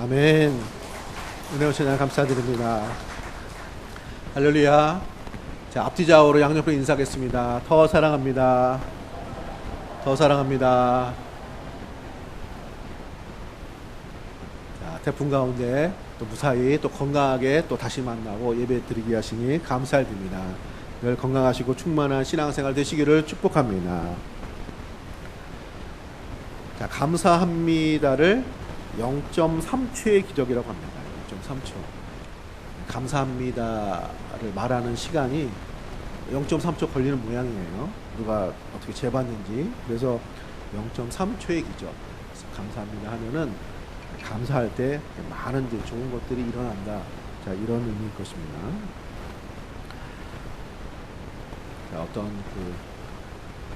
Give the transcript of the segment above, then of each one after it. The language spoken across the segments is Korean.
아멘. 은혜 오신 하나님 감사드립니다. 할렐루야. 자, 앞뒤 좌우로 양옆으로 인사하겠습니다. 더 사랑합니다. 더 사랑합니다. 자, 태풍 가운데 또 무사히 또 건강하게 또 다시 만나고 예배 드리게 하시니 감사드립니다. 늘 건강하시고 충만한 신앙생활 되시기를 축복합니다. 자, 감사합니다를 0.3초의 기적이라고 합니다. 0.3초. 감사합니다를 말하는 시간이 0.3초 걸리는 모양이에요. 누가 어떻게 재봤는지. 그래서 0.3초의 기적. 그래서 감사합니다 하면은 감사할 때 많은 좋은 것들이 일어난다. 자, 이런 의미일 것입니다. 자, 어떤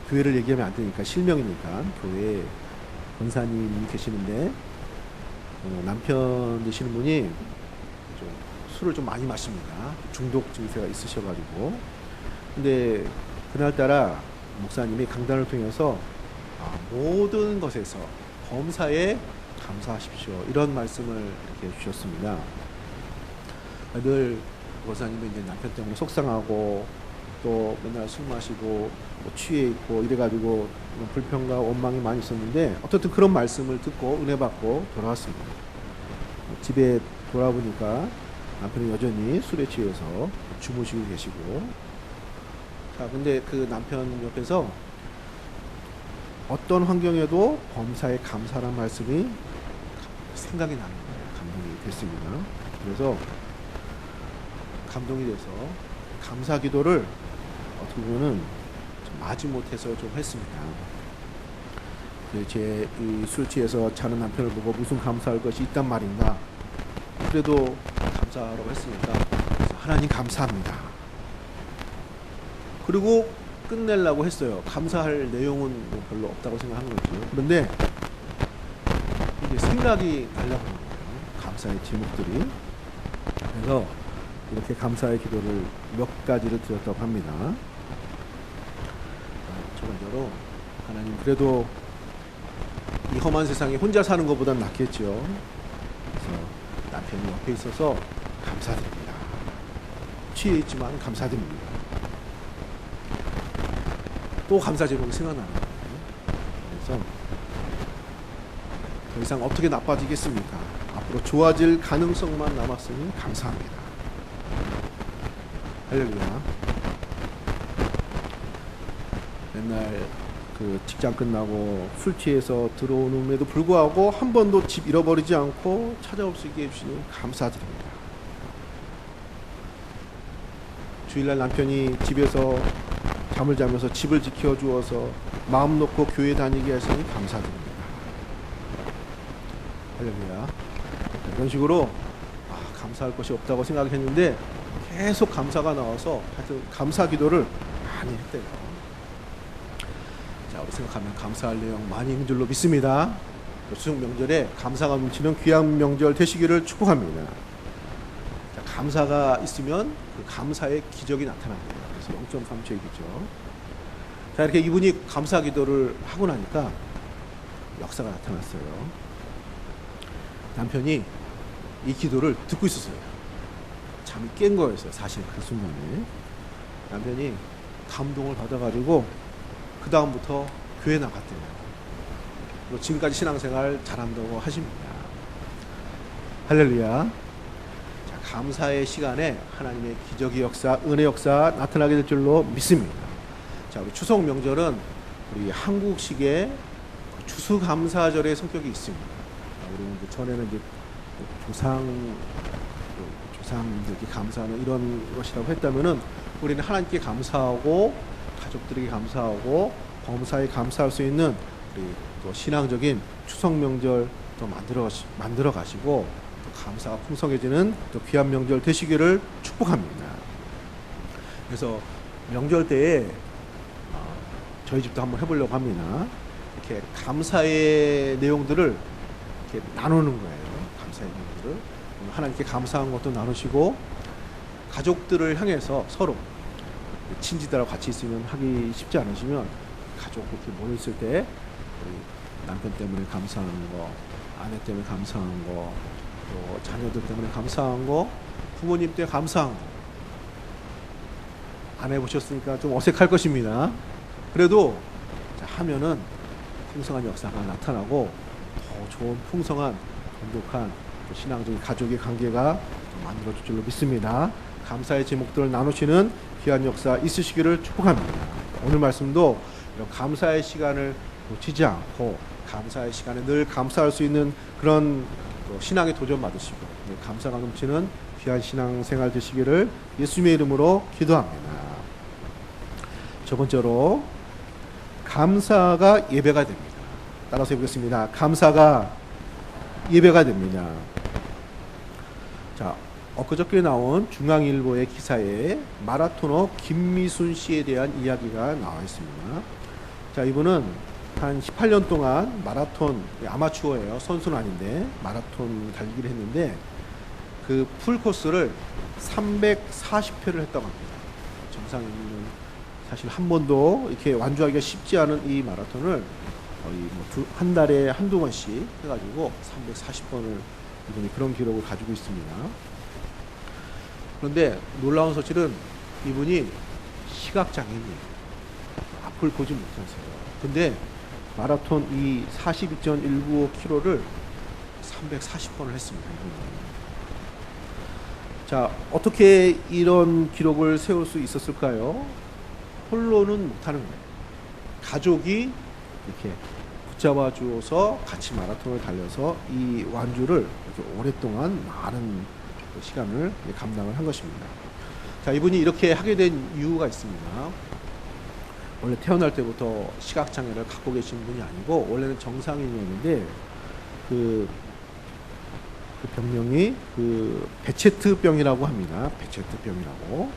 교회를 얘기하면 안 되니까 실명이니까 교회에 권사님이 계시는데 남편 되시는 분이 좀 술을 좀 많이 마십니다. 중독 증세가 있으셔가지고. 근데 그날따라 목사님이 강단을 통해서 모든 것에서 범사에 감사하십시오, 이런 말씀을 이렇게 주셨습니다. 늘 목사님은 이제 남편 때문에 속상하고 또 맨날 술 마시고 뭐 취해 있고 이래가지고 불평과 원망이 많이 있었는데, 어쨌든 그런 말씀을 듣고 은혜 받고 돌아왔습니다. 집에 돌아보니까 남편은 여전히 술에 취해서 주무시고 계시고. 자, 근데 그 남편 옆에서 어떤 환경에도 범사에 감사란 말씀이 생각이 나는 거예요. 감동이 됐습니다. 그래서 감동이 돼서 감사 기도를 어떻게 보면은 마지못해서 좀 했습니다. 제 술 취해서 자는 남편을 보고 무슨 감사할 것이 있단 말인가. 그래도 감사하라고 했으니까 하나님 감사합니다. 그리고 끝내려고 했어요. 감사할 내용은 뭐 별로 없다고 생각한 거죠. 그런데 이제 생각이 나려고 하는 거예요. 감사의 제목들이. 그래서 이렇게 감사의 기도를 몇 가지를 드렸다고 합니다. 첫 번째로, 하나님 그래도 이 험한 세상에 혼자 사는 것보단 낫겠죠. 그래서 남편이 옆에 있어서 감사드립니다. 취해 있지만 감사드립니다. 또 감사 제목이 생각나는 거예요. 그래서 더 이상 어떻게 나빠지겠습니까? 앞으로 좋아질 가능성만 남았으니 감사합니다. 할렐루야. 맨날 그 직장 끝나고 술 취해서 들어오는데도 불구하고 한 번도 집 잃어버리지 않고 찾아올 수 있게 해주시니 감사드립니다. 주일날 남편이 집에서 잠을 자면서 집을 지켜주어서 마음 놓고 교회 다니게 하시니 감사드립니다. 할렐루야. 이런 식으로 감사할 것이 없다고 생각했는데 계속 감사가 나와서 하여튼 감사 기도를 많이 했대요. 자, 우리 생각하면 감사할 내용 많이 있는 줄로 믿습니다. 추석 명절에 감사가 넘치는 귀한 명절 되시기를 축복합니다. 자, 감사가 있으면 그 감사의 기적이 나타납니다. 그래서 0.3초의 기적. 자, 이렇게 이분이 감사 기도를 하고 나니까 역사가 나타났어요. 남편이 이 기도를 듣고 있었어요. 잠이 깬 거였어요. 사실 그 순간에 남편이 감동을 받아가지고 그 다음부터 교회 나갔대요. 그리고 지금까지 신앙생활 잘한다고 하십니다. 할렐루야. 자, 감사의 시간에 하나님의 기적의 역사, 은혜 역사 나타나게 될 줄로 믿습니다. 자, 우리 추석 명절은 우리 한국식의 추수감사절의 성격이 있습니다. 우리는 전에는 이제 조상들께 감사하는 이런 것이라고 했다면은, 우리는 하나님께 감사하고 가족들에게 감사하고 범사에 감사할 수 있는 우리 또 신앙적인 추석 명절 또 만들어 가시고 또 감사가 풍성해지는 또 귀한 명절 되시기를 축복합니다. 그래서 명절 때에 저희 집도 한번 해보려고 합니다. 이렇게 감사의 내용들을 이렇게 나누는 거예요. 감사의 내용들을 하나님께 감사한 것도 나누시고, 가족들을 향해서 서로 친지들하고 같이 있으면 하기 쉽지 않으시면 가족 그렇게 모여 있을 때 우리 남편 때문에 감사하는 거, 아내 때문에 감사하는 거, 또 자녀들 때문에 감사한 거, 부모님 때문에 감사한 거. 안 해보셨으니까 좀 어색할 것입니다. 그래도 하면은 풍성한 역사가 나타나고 더 좋은 풍성한 돈독한 신앙적인 가족의 관계가 만들어질 줄로 믿습니다. 감사의 제목들을 나누시는 귀한 역사 있으시기를 축복합니다. 오늘 말씀도 이런 감사의 시간을 놓치지 않고 감사의 시간에 늘 감사할 수 있는 그런 신앙의 도전 받으시고 감사가 넘치는 귀한 신앙생활 되시기를 예수님의 이름으로 기도합니다. 첫 번째로 감사가 예배가 됩니다. 따라서 해보겠습니다. 감사가 예배가 됩니다. 자, 엊그저께 나온 중앙일보의 기사에 마라토너 김미순 씨에 대한 이야기가 나와 있습니다. 자, 이분은 한 18년 동안 마라톤, 아마추어예요. 선수는 아닌데 마라톤 달리기를 했는데 그 풀코스를 340회를 했다고 합니다. 정상인은 사실 한 번도 이렇게 완주하기가 쉽지 않은 이 마라톤을 거의 한 달에 한두 번씩 해가지고 340번을 이분이 그런 기록을 가지고 있습니다. 그런데 놀라운 사실은 이분이 시각장애인이에요. 앞을 보지 못하세요. 근데 마라톤 이 42.195km를 340번을 했습니다. 자, 어떻게 이런 기록을 세울 수 있었을까요? 홀로는 못하는 거예요. 가족이 이렇게 붙잡아 주어서 같이 마라톤을 달려서 이 완주를 이렇게 오랫동안 많은 시간을 감당을 한 것입니다. 자, 이분이 이렇게 하게 된 이유가 있습니다. 원래 태어날 때부터 시각장애를 갖고 계신 분이 아니고 원래는 정상인이었는데 그 병명이 베체트병이라고 합니다. 베체트병이라고.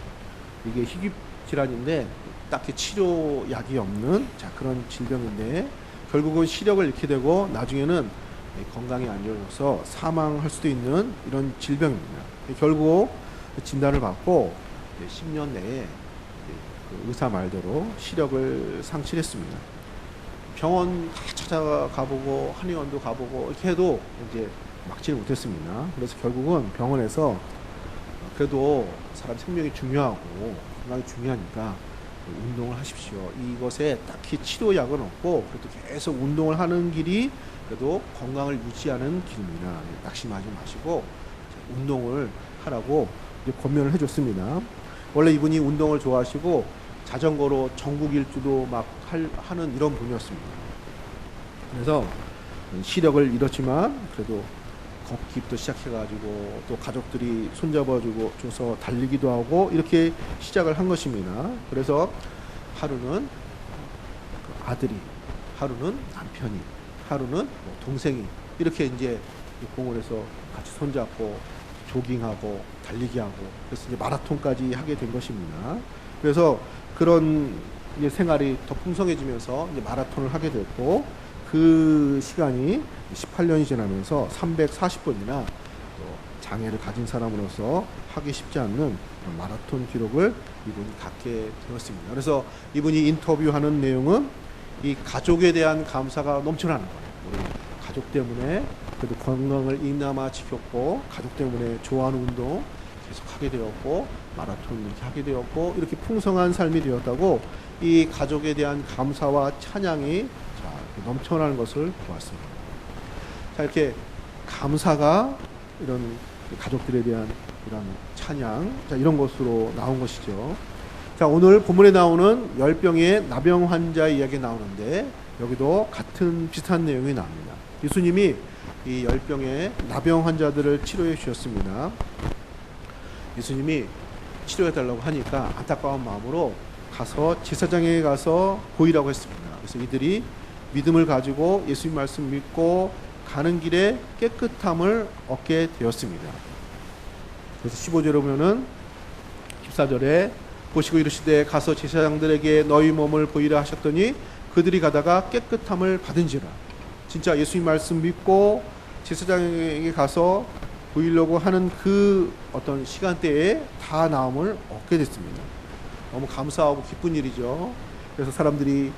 이게 희귀 질환인데 딱히 치료약이 없는 그런 질병인데 결국은 시력을 잃게 되고 나중에는 건강이 안 좋아져서 사망할 수도 있는 이런 질병입니다. 결국 진단을 받고 10년 내에 그 의사 말대로 시력을 상실했습니다. 병원 찾아가보고 한의원도 가보고 이렇게 해도 이제 막지를 못했습니다. 그래서 결국은 병원에서 그래도 사람 생명이 중요하고 건강이 중요하니까 운동을 하십시오. 이것에 딱히 치료약은 없고 그래도 계속 운동을 하는 길이 그래도 건강을 유지하는 길입니다. 낙심하지 마시고 운동을 하라고 권면을 해줬습니다. 원래 이분이 운동을 좋아하시고 자전거로 전국 일주도 막 하는 이런 분이었습니다. 그래서 시력을 잃었지만 그래도 걷기부터 시작해가지고 또 가족들이 손잡아주고 줘서 달리기도 하고 이렇게 시작을 한 것입니다. 그래서 하루는 아들이, 하루는 남편이, 하루는 동생이 이렇게 이제 공원에서 같이 손잡고 조깅하고 달리기하고 그래서 이제 마라톤까지 하게 된 것입니다. 그래서 그런 이제 생활이 더 풍성해지면서 이제 마라톤을 하게 됐고 그 시간이 18년이 지나면서 340번이나 또 장애를 가진 사람으로서 하기 쉽지 않는 마라톤 기록을 이분이 갖게 되었습니다. 그래서 이분이 인터뷰하는 내용은 이 가족에 대한 감사가 넘쳐나는 거예요. 우리 가족 때문에 그래도 건강을 이나마 지켰고 가족 때문에 좋아하는 운동 계속 하게 되었고 마라톤 이렇게 하게 되었고 이렇게 풍성한 삶이 되었다고 이 가족에 대한 감사와 찬양이 넘쳐나는 것을 보았습니다. 자, 이렇게 감사가 이런 가족들에 대한 이런 찬양, 자, 이런 것으로 나온 것이죠. 자, 오늘 본문에 나오는 열병의 나병 환자의 이야기 나오는데 여기도 같은 비슷한 내용이 나옵니다. 예수님이 이 열병의 나병 환자들을 치료해 주셨습니다. 예수님이 치료해 달라고 하니까 안타까운 마음으로 가서 제사장에게 가서 보이라고 했습니다. 그래서 이들이 믿음을 가지고 예수님 말씀 믿고 가는 길에 깨끗함을 얻게 되었습니다. 그래서 15절에 보면은 14절에 보시고 이르시되 가서 제사장들에게 너희 몸을 보이라 하셨더니 그들이 가다가 깨끗함을 받은지라. 진짜 예수님 말씀 믿고 제사장에게 가서 보이려고 하는 그 어떤 시간대에 다 나음을 얻게 됐습니다. 너무 감사하고 기쁜 일이죠. 그래서 사람들이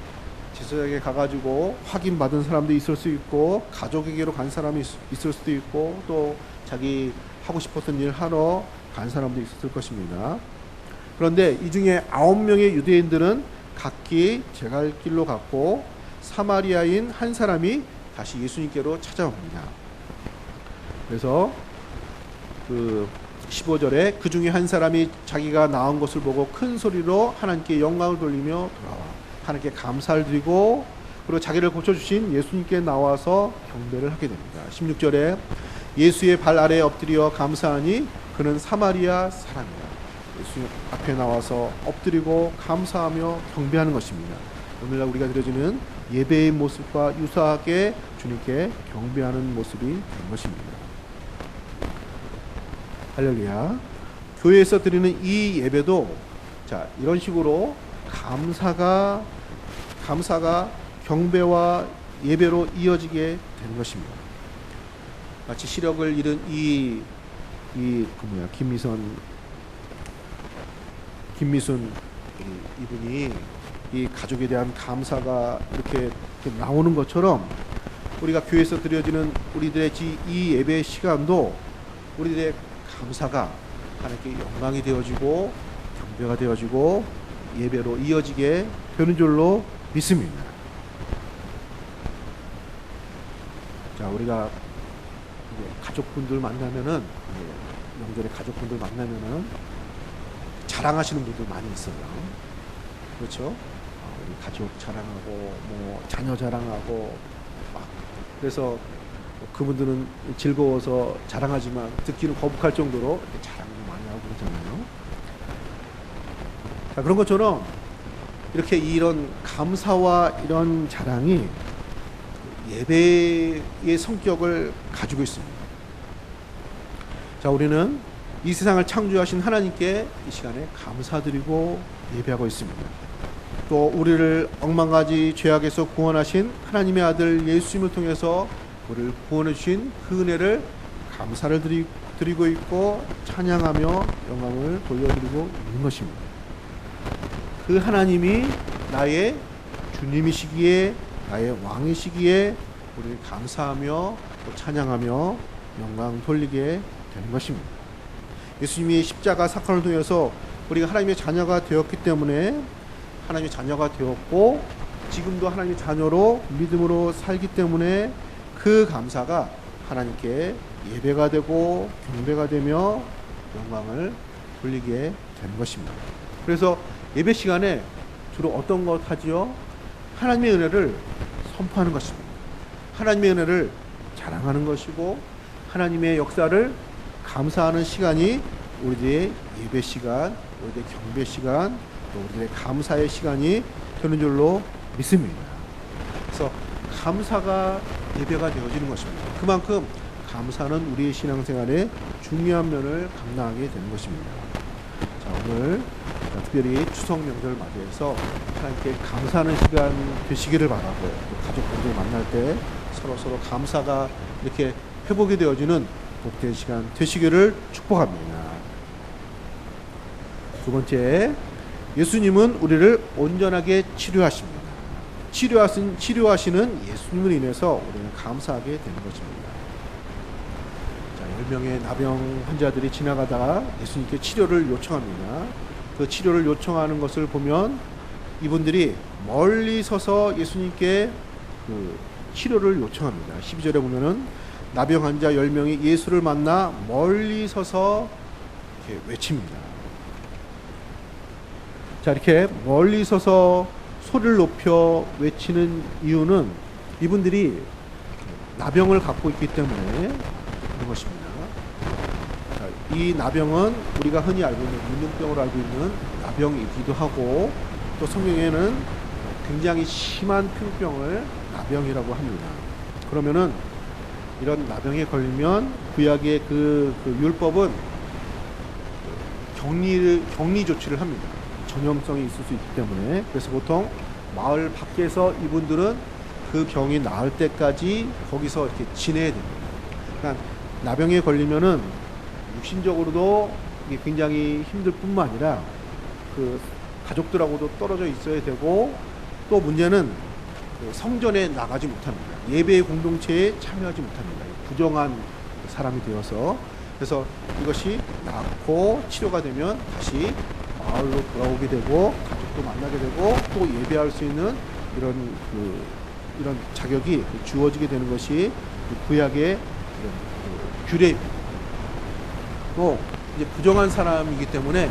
제사장에게 가가지고 확인받은 사람도 있을 수 있고 가족에게로 간 사람이 있을 수도 있고 또 자기 하고 싶었던 일을 하러 간 사람도 있었을 것입니다. 그런데 이 중에 9명의 유대인들은 각기 제갈 길로 갔고 사마리아인 한 사람이 다시 예수님께로 찾아옵니다. 그래서 그 15절에 그 중에 한 사람이 자기가 나온 것을 보고 큰 소리로 하나님께 영광을 돌리며 돌아와 하나님께 감사를 드리고 그리고 자기를 고쳐주신 예수님께 나와서 경배를 하게 됩니다. 16절에 예수의 발 아래에 엎드려 감사하니 그는 사마리아 사람이라. 예수 앞에 나와서 엎드리고 감사하며 경배하는 것입니다. 오늘날 우리가 드려지는 예배의 모습과 유사하게 주님께 경배하는 모습이 된 것입니다. 할렐루야. 교회에서 드리는 이 예배도 자 이런 식으로 감사가 경배와 예배로 이어지게 되는 것입니다. 마치 시력을 잃은 김미순 이분이 이 가족에 대한 감사가 이렇게 나오는 것처럼 우리가 교회에서 드려지는 우리들의 이 예배 시간도 우리들의 감사가 하나님께 영광이 되어지고 경배가 되어지고 예배로 이어지게 되는 줄로 믿습니다. 자, 우리가 가족분들 만나면은 명절에 가족분들 만나면은 자랑하시는 분들 많이 있어요. 그렇죠? 우리 가족 자랑하고 뭐 자녀 자랑하고 막 그래서 그분들은 즐거워서 자랑하지만 듣기는 거북할 정도로 이렇게 자랑을 많이 하고 그러잖아요. 자, 그런 것처럼 이렇게 이런 감사와 이런 자랑이 예배의 성격을 가지고 있습니다. 자, 우리는 이 세상을 창조하신 하나님께 이 시간에 감사드리고 예배하고 있습니다. 또 우리를 억만가지 죄악에서 구원하신 하나님의 아들 예수님을 통해서 우리를 구원해 주신 그 은혜를 감사를 드리고 있고 찬양하며 영광을 돌려드리고 있는 것입니다. 그 하나님이 나의 주님이시기에 나의 왕이시기에 우리를 감사하며 또 찬양하며 영광 돌리게 되는 것입니다. 예수님이 십자가 사건을 통해서 우리가 하나님의 자녀가 되었기 때문에 하나님의 자녀가 되었고 지금도 하나님의 자녀로 믿음으로 살기 때문에 그 감사가 하나님께 예배가 되고 경배가 되며 영광을 돌리게 되는 것입니다. 그래서 예배 시간에 주로 어떤 것 하지요? 하나님의 은혜를 선포하는 것입니다. 하나님의 은혜를 자랑하는 것이고 하나님의 역사를 감사하는 시간이 우리들의 예배 시간, 우리들의 경배 시간, 또 우리들의 감사의 시간이 되는 줄로 믿습니다. 그래서 감사가 예배가 되어지는 것입니다. 그만큼 감사는 우리의 신앙생활의 중요한 면을 감당하게 되는 것입니다. 자, 오늘 특별히 추석 명절 맞이해서 하나님께 감사하는 시간 되시기를 바라고 가족분들 만날 때 서로 감사가 이렇게 회복이 되어지는 복된 시간 되시기를 축복합니다. 두 번째, 예수님은 우리를 온전하게 치료하십니다. 치료하시는 예수님을 인해서 우리는 감사하게 되는 것입니다. 자, 10명의 나병 환자들이 지나가다가 예수님께 치료를 요청합니다. 그 치료를 요청하는 것을 보면 이분들이 멀리 서서 예수님께 그 치료를 요청합니다. 12절에 보면은 나병 환자 10명이 예수를 만나 멀리 서서 이렇게 외칩니다. 자, 이렇게 멀리 서서 소리를 높여 외치는 이유는 이분들이 나병을 갖고 있기 때문에 그런 것입니다. 자, 이 나병은 우리가 흔히 알고 있는 문둥병으로 알고 있는 나병이기도 하고 또 성경에는 굉장히 심한 피부병을 나병이라고 합니다. 그러면은 이런 나병에 걸리면 구약의 그 율법은 격리 조치를 합니다. 전염성이 있을 수 있기 때문에. 그래서 보통 마을 밖에서 이분들은 그 병이 나을 때까지 거기서 이렇게 지내야 됩니다. 그러니까 나병에 걸리면은 육신적으로도 이게 굉장히 힘들 뿐만 아니라 그 가족들하고도 떨어져 있어야 되고 또 문제는 그 성전에 나가지 못합니다. 예배의 공동체에 참여하지 못합니다. 부정한 사람이 되어서. 그래서 이것이 낫고 치료가 되면 다시 마을로 돌아오게 되고 가족도 만나게 되고 또 예배할 수 있는 이런 자격이 주어지게 되는 것이 구약의 이런 규례입니다. 또 이제 부정한 사람이기 때문에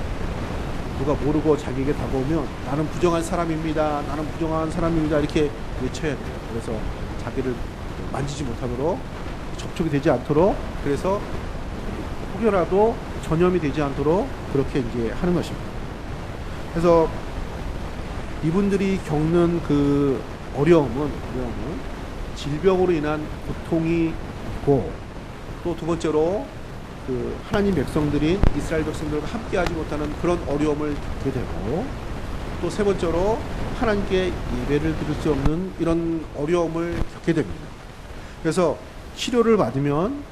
누가 모르고 자기에게 다가오면 나는 부정한 사람입니다. 나는 부정한 사람입니다. 이렇게 외쳐야 돼요. 그래서 자기를 만지지 못하도록 접촉이 되지 않도록 그래서 혹여라도 전염이 되지 않도록 그렇게 이제 하는 것입니다. 그래서 이분들이 겪는 그 어려움은 질병으로 인한 고통이 있고 또 두 번째로 그 하나님 백성들인 이스라엘 백성들과 함께하지 못하는 그런 어려움을 겪게 되고 또 세 번째로 하나님께 예배를 드릴 수 없는 이런 어려움을 겪게 됩니다. 그래서 치료를 받으면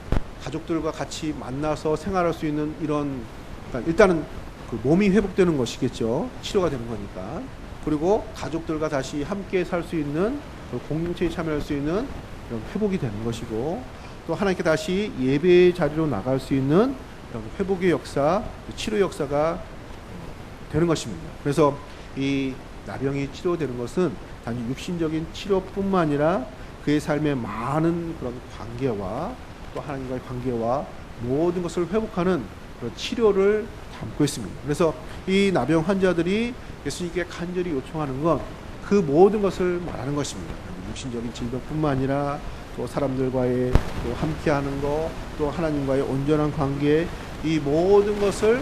가족들과 같이 만나서 생활할 수 있는 이런 그러니까 일단은 그 몸이 회복되는 것이겠죠. 치료가 되는 거니까. 그리고 가족들과 다시 함께 살 수 있는 공동체에 참여할 수 있는 이런 회복이 되는 것이고 또 하나님께 다시 예배의 자리로 나갈 수 있는 이런 회복의 역사, 치료 역사가 되는 것입니다. 그래서 이 나병이 치료되는 것은 단지 육신적인 치료뿐만 아니라 그의 삶의 많은 그런 관계와 또 하나님과의 관계와 모든 것을 회복하는 그런 치료를 담고 있습니다. 그래서 이 나병 환자들이 예수님께 간절히 요청하는 건 그 모든 것을 말하는 것입니다. 육신적인 질병뿐만 아니라 또 사람들과의 또 함께하는 것, 또 하나님과의 온전한 관계 이 모든 것을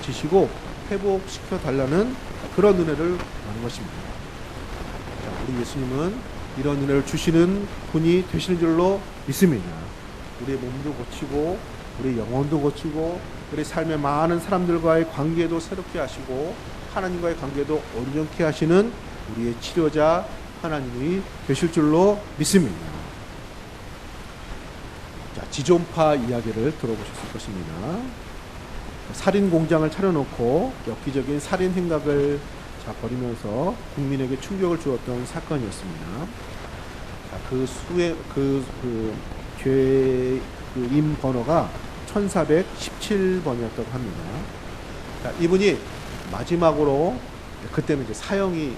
지시고 회복시켜 달라는 그런 은혜를 하는 것입니다. 자, 우리 예수님은 이런 은혜를 주시는 분이 되시는 줄로 믿습니다. 우리의 몸도 고치고 우리 영혼도 고치고 우리 삶의 많은 사람들과의 관계도 새롭게 하시고 하나님과의 관계도 온전케 하시는 우리의 치료자 하나님이 되실 줄로 믿습니다. 자, 지존파 이야기를 들어보셨을 것입니다. 살인 공장을 차려놓고 엽기적인 살인 행각을 벌이면서 국민에게 충격을 주었던 사건이었습니다. 자, 그 죄인 번호가 1417번이었다고 합니다. 자, 이분이 마지막으로 그때는 이제 사형이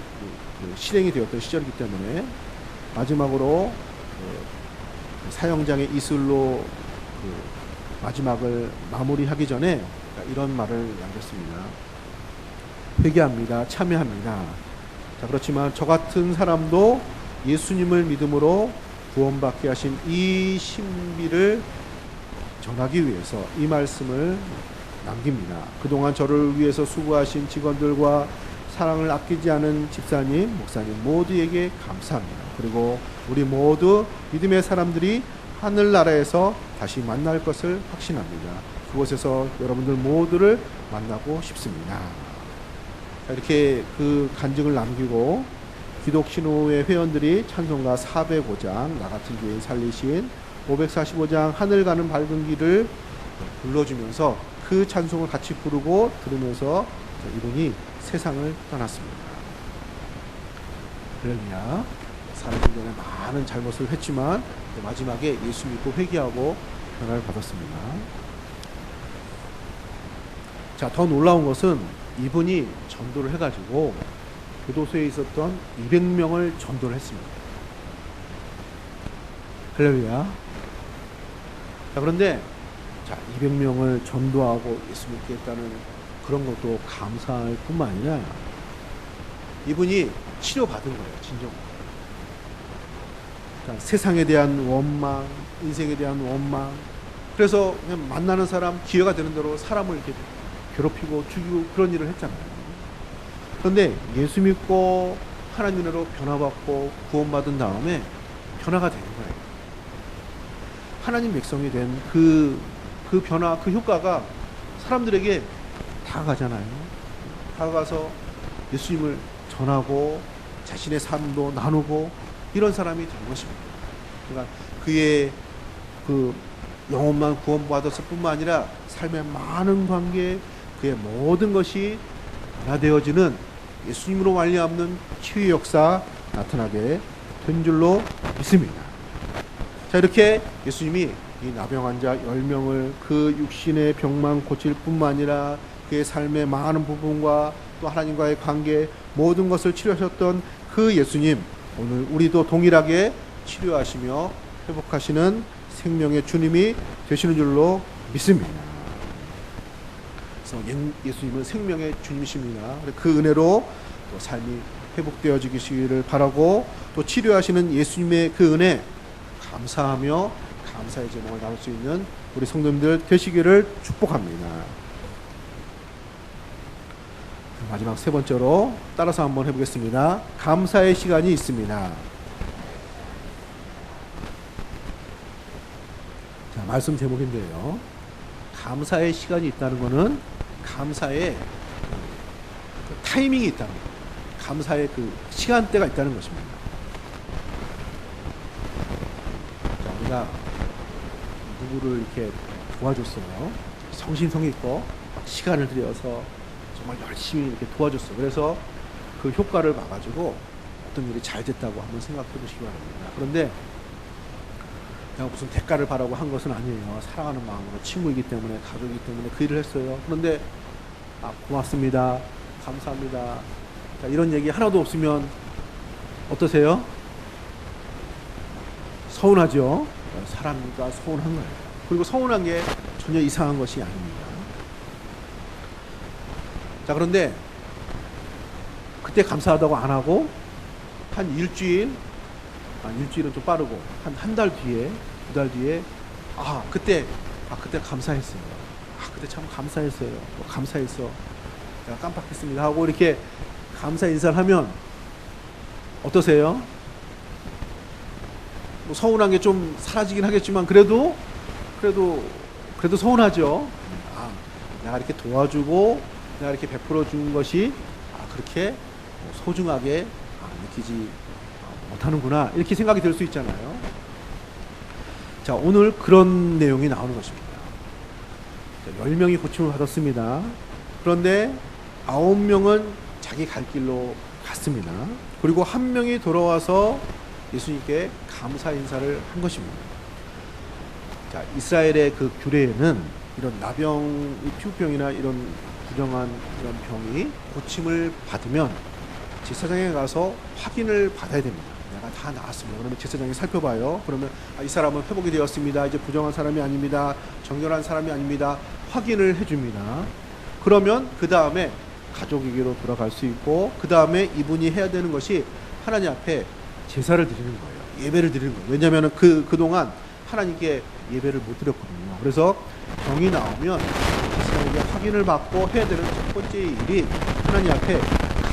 실행이 되었던 시절이기 때문에 마지막으로 사형장의 이슬로 마지막을 마무리하기 전에 이런 말을 남겼습니다. 회개합니다. 참여합니다. 자, 그렇지만 저 같은 사람도 예수님을 믿음으로 구원받게 하신 이 신비를 전하기 위해서 이 말씀을 남깁니다. 그동안 저를 위해서 수고하신 직원들과 사랑을 아끼지 않은 집사님, 목사님 모두에게 감사합니다. 그리고 우리 모두 믿음의 사람들이 하늘나라에서 다시 만날 것을 확신합니다. 그곳에서 여러분들 모두를 만나고 싶습니다. 이렇게 그 간증을 남기고 기독신호회 회원들이 찬송가 405장 나 같은 죄인 살리신 545장 하늘 가는 밝은 길을 불러주면서 그 찬송을 같이 부르고 들으면서 이분이 세상을 떠났습니다. 할렐루야. 살아가기 전에 많은 잘못을 했지만 마지막에 예수 믿고 회개하고 변화를 받았습니다. 자, 더 놀라운 것은 이분이 전도를 해가지고 교도소에 있었던 200명을 전도를 했습니다. 할렐루야. 자, 그런데 200명을 전도하고 예수 믿게 했다는 그런 것도 감사할 뿐만 아니라 이분이 치료받은 거예요. 진정으로. 세상에 대한 원망, 인생에 대한 원망. 그래서 그냥 만나는 사람, 기회가 되는 대로 사람을 이렇게 괴롭히고 죽이고 그런 일을 했잖아요. 그런데 예수 믿고 하나님 은혜로 변화받고 구원받은 다음에 변화가 되는 거예요. 하나님 백성이 된 그 변화, 그 효과가 사람들에게 다가가잖아요. 다가가서 예수님을 전하고 자신의 삶도 나누고 이런 사람이 된 것입니다. 그러니까 그의 그 영혼만 구원받았을 뿐만 아니라 삶의 많은 관계, 그의 모든 것이 변화되어지는 예수님으로 말미암는 치유의 역사 나타나게 된 줄로 믿습니다. 자, 이렇게 예수님이 이 나병 환자 10명을 그 육신의 병만 고칠 뿐만 아니라 그의 삶의 많은 부분과 또 하나님과의 관계 모든 것을 치료하셨던 그 예수님, 오늘 우리도 동일하게 치료하시며 회복하시는 생명의 주님이 되시는 줄로 믿습니다. 그래서 예수님은 생명의 주님이십니다. 그 은혜로 또 삶이 회복되어지기를 바라고, 또 치료하시는 예수님의 그 은혜 감사하며 감사의 제목을 나눌 수 있는 우리 성도님들 되시기를 축복합니다. 마지막 세 번째로 따라서 한번 해보겠습니다. 감사의 시간이 있습니다. 자, 말씀 제목인데요. 감사의 시간이 있다는 것은 감사의 그 타이밍이 있다는 것, 감사의 그 시간대가 있다는 것입니다. 자, 우리가 누구를 이렇게 도와줬어요. 성심성의껏 시간을 들여서 정말 열심히 이렇게 도와줬어요. 그래서 그 효과를 봐가지고 어떤 일이 잘 됐다고 한번 생각해 보시기 바랍니다. 그런데 내가 무슨 대가를 바라고 한 것은 아니에요. 사랑하는 마음으로, 친구이기 때문에, 가족이기 때문에 그 일을 했어요. 그런데 고맙습니다, 감사합니다, 자, 이런 얘기 하나도 없으면 어떠세요? 서운하죠. 사람이니까 서운한 거예요. 그리고 서운한 게 전혀 이상한 것이 아닙니다. 자, 그런데 그때 감사하다고 안 하고 한 일주일은 좀 빠르고 한 달 뒤에, 2달 뒤에 그때 감사했어요. 그때 참 감사했어요. 감사했어. 내가 깜빡했습니다 하고 이렇게 감사 인사를 하면 어떠세요? 뭐 서운한 게 좀 사라지긴 하겠지만 그래도 서운하죠. 내가 이렇게 도와주고 내가 이렇게 베풀어 준 것이 그렇게 소중하게 느끼지 못하는구나, 이렇게 생각이 들 수 있잖아요. 자, 오늘 그런 내용이 나오는 것입니다. 10명이 고침을 받았습니다. 그런데 9명은 자기 갈 길로 갔습니다. 그리고 1명이 돌아와서 예수님께 감사 인사를 한 것입니다. 자, 이스라엘의 그 규례에는 이런 나병, 피부병이나 이런 부정한 이런 병이 고침을 받으면 제사장에 가서 확인을 받아야 됩니다. 내가 다 나았습니다. 그러면 제사장이 살펴봐요. 그러면 이 사람은 회복이 되었습니다. 이제 부정한 사람이 아닙니다. 정결한 사람이 아닙니다. 확인을 해줍니다. 그러면 그 다음에 가족에게로 돌아갈 수 있고, 그 다음에 이분이 해야 되는 것이 하나님 앞에 제사를 드리는 거예요. 예배를 드리는 거예요. 왜냐하면 그동안 하나님께 예배를 못 드렸거든요. 그래서 병이 나오면 제사장에게 확인을 받고 해야 되는 첫 번째 일이 하나님 앞에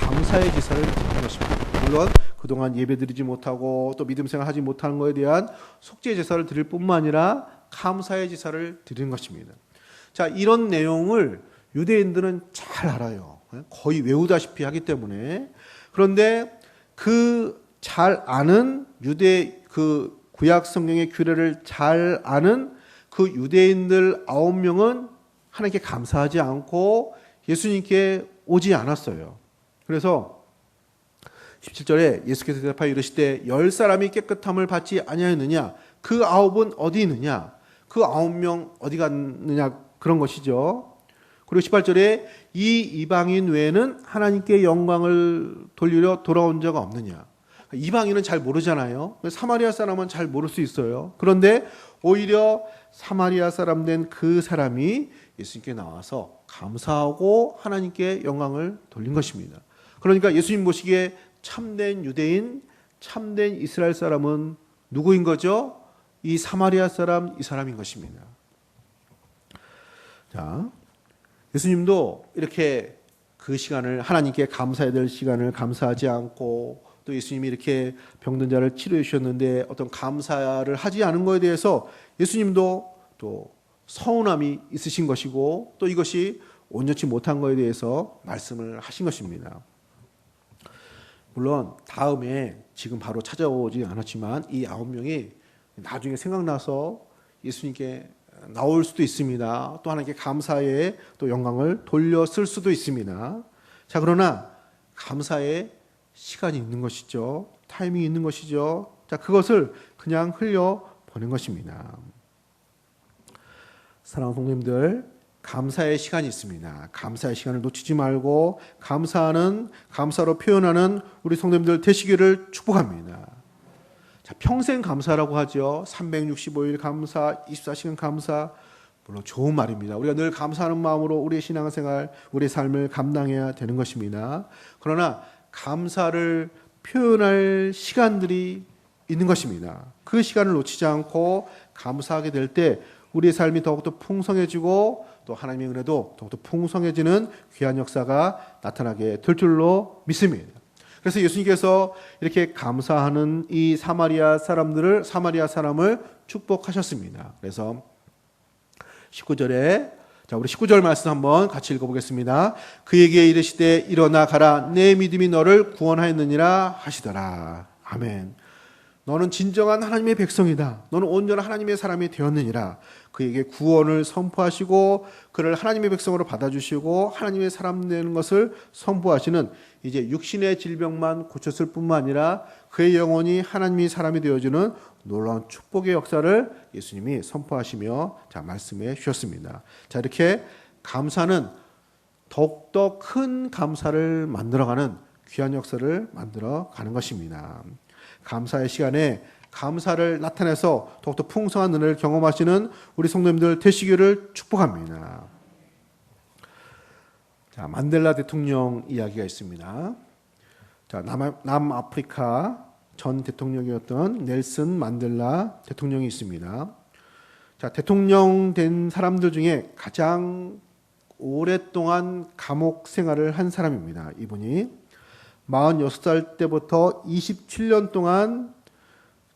감사의 제사를 드리는 것입니다. 물론 그동안 예배 드리지 못하고 또 믿음 생활하지 못하는 것에 대한 속죄 제사를 드릴 뿐만 아니라 감사의 제사를 드리는 것입니다. 자, 이런 내용을 유대인들은 잘 알아요. 거의 외우다시피 하기 때문에. 그런데 그 잘 아는 유대 그 구약 성경의 규례를 잘 아는 그 유대인들 9명은 하나님께 감사하지 않고 예수님께 오지 않았어요. 그래서 17절에 예수께서 대답하여 이르시되 10사람이 깨끗함을 받지 아니하였느냐, 그 9은 어디 있느냐, 그 9명 어디 갔느냐, 그런 것이죠. 그리고 18절에 이 이방인 외에는 하나님께 영광을 돌리려 돌아온 자가 없느냐. 이방인은 잘 모르잖아요. 사마리아 사람은 잘 모를 수 있어요. 그런데 오히려 사마리아 사람 된 그 사람이 예수님께 나와서 감사하고 하나님께 영광을 돌린 것입니다. 그러니까 예수님 보시기에 참된 유대인, 참된 이스라엘 사람은 누구인 거죠? 이 사마리아 사람, 이 사람인 것입니다. 자, 예수님도 이렇게 그 시간을, 하나님께 감사해야 될 시간을 감사하지 않고, 또 예수님이 이렇게 병든 자를 치료해 주셨는데 어떤 감사를 하지 않은 것에 대해서 예수님도 또 서운함이 있으신 것이고, 또 이것이 온전치 못한 것에 대해서 말씀을 하신 것입니다. 물론 다음에 지금 바로 찾아오지 않았지만 이 9명이 나중에 생각나서 예수님께 나올 수도 있습니다. 또 하나님께 감사의 또 영광을 돌렸을 수도 있습니다. 자, 그러나 감사의 시간이 있는 것이죠. 타이밍이 있는 것이죠. 자, 그것을 그냥 흘려 보낸 것입니다. 사랑하는 성도님들, 감사의 시간이 있습니다. 감사의 시간을 놓치지 말고 감사로 표현하는 우리 성도님들 되시기를 축복합니다. 자, 평생 감사라고 하죠. 365일 감사, 24시간 감사. 물론 좋은 말입니다. 우리가 늘 감사하는 마음으로 우리의 신앙생활, 우리의 삶을 감당해야 되는 것입니다. 그러나 감사를 표현할 시간들이 있는 것입니다. 그 시간을 놓치지 않고 감사하게 될 때 우리의 삶이 더욱더 풍성해지고 또 하나님의 은혜도 더욱더 풍성해지는 귀한 역사가 나타나게 될 줄로 믿습니다. 그래서 예수님께서 이렇게 감사하는 이 사마리아 사람을 축복하셨습니다. 그래서 19절에 우리 19절 말씀 한번 같이 읽어보겠습니다. 그에게 이르시되 일어나 가라 내 믿음이 너를 구원하였느니라 하시더라. 아멘. 너는 진정한 하나님의 백성이다. 너는 온전한 하나님의 사람이 되었느니라. 그에게 구원을 선포하시고 그를 하나님의 백성으로 받아주시고 하나님의 사람 되는 것을 선포하시는 이제 육신의 질병만 고쳤을 뿐만 아니라 그의 영혼이 하나님의 사람이 되어주는 놀라운 축복의 역사를 예수님이 선포하시며 말씀해 주셨습니다. 자, 이렇게 감사는 더욱더 큰 감사를 만들어가는 귀한 역사를 만들어가는 것입니다. 감사의 시간에 감사를 나타내서 더욱더 풍성한 은혜를 경험하시는 우리 성도님들 되시기를 축복합니다. 자, 만델라 대통령 이야기가 있습니다. 자, 남아프리카 전 대통령이었던 넬슨 만델라 대통령이 있습니다. 자, 대통령 된 사람들 중에 가장 오랫동안 감옥 생활을 한 사람입니다. 이분이 46살 때부터 27년 동안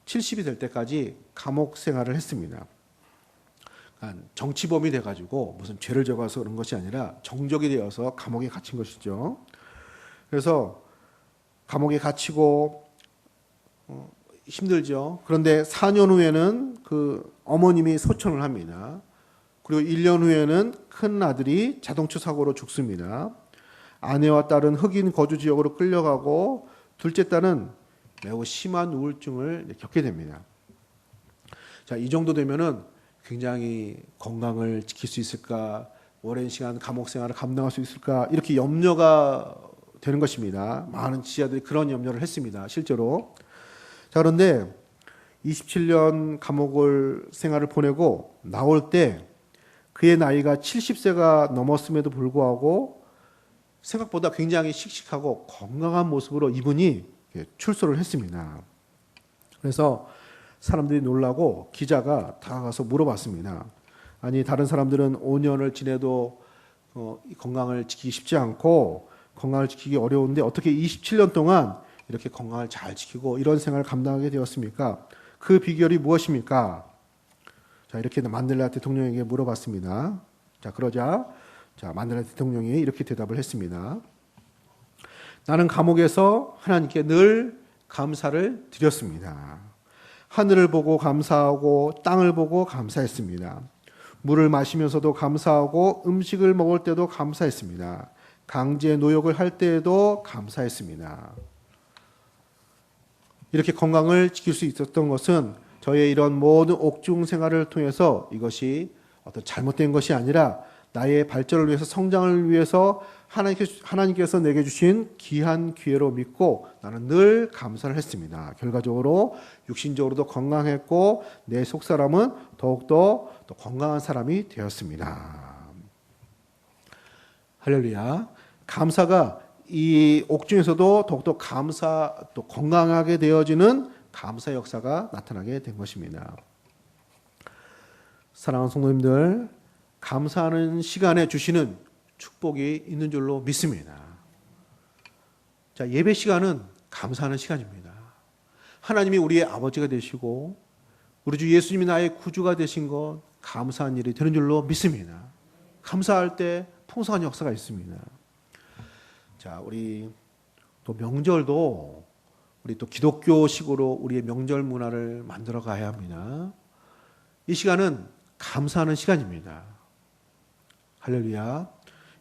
70이 될 때까지 감옥 생활을 했습니다. 그러니까 정치범이 돼가지고 무슨 죄를 져가서 그런 것이 아니라 정적이 되어서 감옥에 갇힌 것이죠. 그래서 감옥에 갇히고 힘들죠. 그런데 4년 후에는 그 어머님이 소천을 합니다. 그리고 1년 후에는 큰 아들이 자동차 사고로 죽습니다. 아내와 딸은 흑인 거주 지역으로 끌려가고 둘째 딸은 매우 심한 우울증을 겪게 됩니다. 자, 이 정도 되면은 굉장히 건강을 지킬 수 있을까? 오랜 시간 감옥 생활을 감당할 수 있을까? 이렇게 염려가 되는 것입니다. 많은 지자들이 그런 염려를 했습니다. 실제로. 자, 그런데 27년 감옥을 생활을 보내고 나올 때 그의 나이가 70세가 넘었음에도 불구하고 생각보다 굉장히 씩씩하고 건강한 모습으로 이분이 출소를 했습니다. 그래서 사람들이 놀라고 기자가 다가가서 물어봤습니다. 아니, 다른 사람들은 5년을 지내도 건강을 지키기 쉽지 않고 건강을 지키기 어려운데 어떻게 27년 동안 이렇게 건강을 잘 지키고 이런 생활을 감당하게 되었습니까? 그 비결이 무엇입니까? 자, 이렇게 만델라 대통령에게 물어봤습니다. 자, 그러자 만델라 대통령이 이렇게 대답을 했습니다. 나는 감옥에서 하나님께 늘 감사를 드렸습니다. 하늘을 보고 감사하고 땅을 보고 감사했습니다. 물을 마시면서도 감사하고 음식을 먹을 때도 감사했습니다. 강제 노역을 할 때에도 감사했습니다. 이렇게 건강을 지킬 수 있었던 것은 저의 이런 모든 옥중 생활을 통해서 이것이 어떤 잘못된 것이 아니라 나의 발전을 위해서 성장을 위해서 하나님께서 내게 주신 귀한 기회로 믿고 나는 늘 감사를 했습니다. 결과적으로 육신적으로도 건강했고 내 속사람은 더욱더 더 건강한 사람이 되었습니다. 할렐루야. 감사가 이 옥중에서도 더욱더 또 건강하게 되어지는 감사 역사가 나타나게 된 것입니다. 사랑하는 성도님들, 감사하는 시간에 주시는 축복이 있는 줄로 믿습니다. 자, 예배 시간은 감사하는 시간입니다. 하나님이 우리의 아버지가 되시고 우리 주 예수님이 나의 구주가 되신 것 감사한 일이 되는 줄로 믿습니다. 감사할 때 풍성한 역사가 있습니다. 자, 우리 또 명절도 우리 또 기독교식으로 우리의 명절 문화를 만들어 가야 합니다. 이 시간은 감사하는 시간입니다. 할렐루야.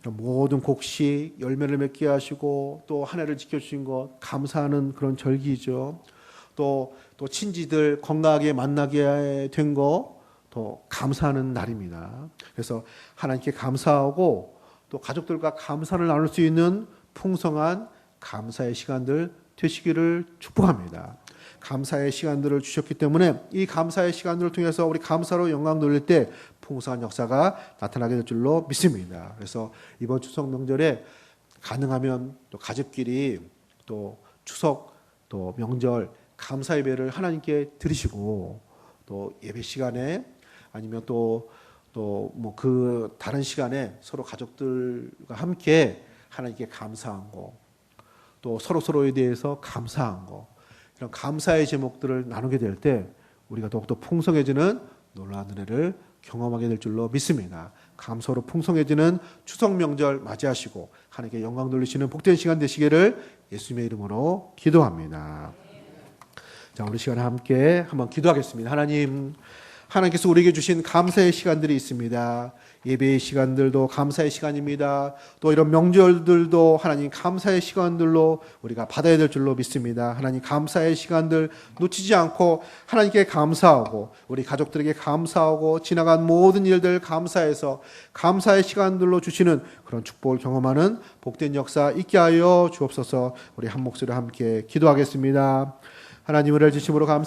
모든 곡식 열매를 맺게 하시고 또 한 해를 지켜주신 것 감사하는 그런 절기죠. 또 친지들 건강하게 만나게 된 거, 더 감사하는 날입니다. 그래서 하나님께 감사하고 또 가족들과 감사를 나눌 수 있는 풍성한 감사의 시간들 되시기를 축복합니다. 감사의 시간들을 주셨기 때문에 이 감사의 시간들을 통해서 우리 감사로 영광 돌릴 때 풍성한 역사가 나타나게 될 줄로 믿습니다. 그래서 이번 추석 명절에 가능하면 또 가족끼리 또 추석 또 명절 감사 예배를 하나님께 드리시고 또 예배 시간에 아니면 또 뭐 그 다른 시간에 서로 가족들과 함께 하나님께 감사한 거, 또 서로에 대해서 감사한 거, 이런 감사의 제목들을 나누게 될 때 우리가 더욱더 풍성해지는 놀라운 은혜를 경험하게 될 줄로 믿습니다. 감사로 풍성해지는 추석 명절 맞이하시고 하나님께 영광 돌리시는 복된 시간 되시기를 예수님의 이름으로 기도합니다. 자, 오늘 시간에 함께 한번 기도하겠습니다. 하나님께서 우리에게 주신 감사의 시간들이 있습니다. 예배의 시간들도 감사의 시간입니다. 또 이런 명절들도 하나님 감사의 시간들로 우리가 받아야 될 줄로 믿습니다. 하나님 감사의 시간들 놓치지 않고 하나님께 감사하고 우리 가족들에게 감사하고 지나간 모든 일들 감사해서 감사의 시간들로 주시는 그런 축복을 경험하는 복된 역사 있게 하여 주옵소서. 우리 한 목소리로 함께 기도하겠습니다. 하나님 은혜를 주심으로 감사합니다.